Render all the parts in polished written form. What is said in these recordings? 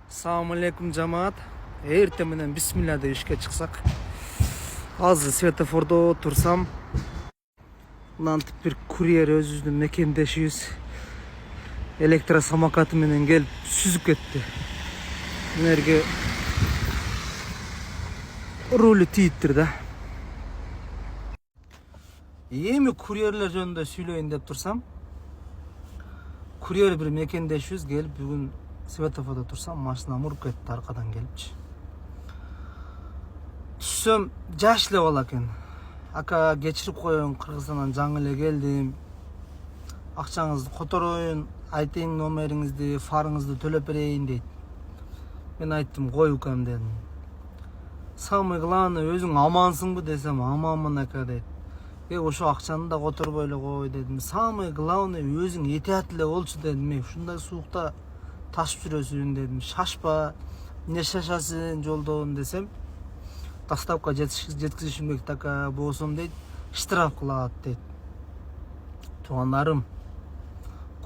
Assalamu alaikum жамаат. Эртең менен бисмилля деп ишке чыксак. Азыр светофордо турсам, мынантип бир курьер өзүбүздүн мекендешибиз электросамокаты менен келип сүзүп кетти. Мынерге руль тийиптир да. Эми курьерлер жөнүндө сүйлөйүн деп турсам, курьер бир мекендешибиз келип бүгүн светофордо турсам, машинам уруп кетти аркадан келипчи. Түшсөм, жаш эле бала экен. Ака, кечирип коеюн, Кыргызстандан жаңы эле келдим. Акчаңызды котороюн, айтайын номериңизди, фарыңызды төлөп берейин дейт. Мен айттым, кой укам дедим. Самый главный, өзүң амансыңбы десем, аманмын ака дейт. Ошо акчаны да которбой эле кой дедим. Самый главный, өзүң этият эле болчу дедим. Ушундай суукта ташып жүрөсүң дедим. Шашпа, эмне шашасың жолдон десем, доставка жеткизишим керек ака, болсом дейт, штраф кылат дейт. Туугандарым,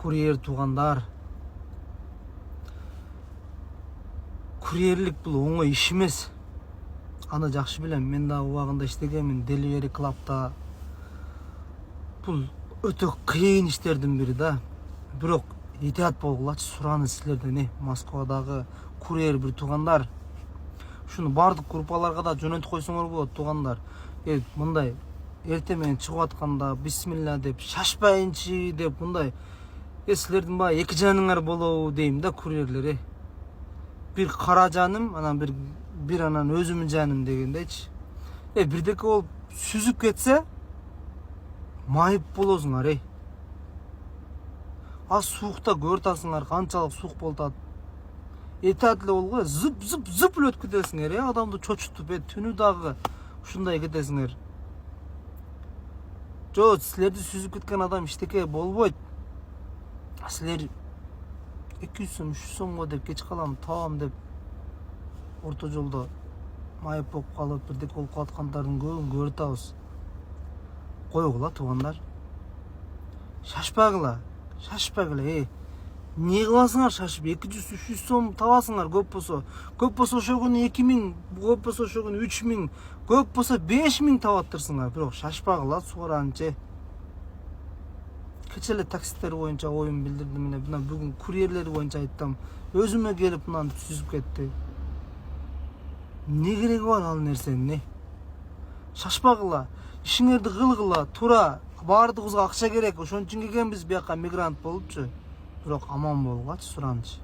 курьер туугандар, курьерлик бул оңой иш эмес. Аны жакшы билем, мен да убагында иштегенмин, Delivery Club'та. Бул өтө кыйын иштердин бири да. Бирок этият болгулачы, сураны силерден, Москвадагы курьер бир туугандар. Шуну бардык группаларга да жөнөтүп койсоңор болот, туугандар. Мындай эртең менен чыгып атканда бисмилля деп, шашпайынчы деп, мындай силердин баягы эки жаныңар болобу дейм да, курьерлер. Бир кара жаным, анан бир анан өзүмдүн жаным дегендейчи. Бирдеке болуп сүзүп кетсе, майып болосуңар. Az суукта көрүп атасыңар, канчалык суук болуп атат. Этият эле болгула, зып эле өтүп кетесиңер, адамды чочутуп, түнү дагы ушундай кетесиңер. Жок, силерди сүзүп кеткен адам иштеке болбойт. Силер 200 сом, 300 сомго деп кеч калам, табам деп орто жолдо майып болуп калып, бирдеке болуп калаткандардын көбүн көрүп атабыз. Койгула туугандар. Шашпагыла. Не кыласыңар шашып? 200-300 сом табасыңар көп болсо. Көп болсо ошо күнү 2000, көп болсо ошо күнү 3000, көп болсо 5000 табаттырсыңар. Бирок шашпагыла сууранчы. Кече эле таксисттер боюнча оюн билдирдим, мына бүгүн курьерлер боюнча айттым. Өзүмө келип мынаны сүзүп кетти. Не кереги бар ал нерсенин? Шашпагыла. Ишиңерди кылгыла, туура. Баардыгыбызга акча керек. Ошон үчүн келгенбиз бияка мигрант болупчу. Бирок аман болгулачы, суранчы.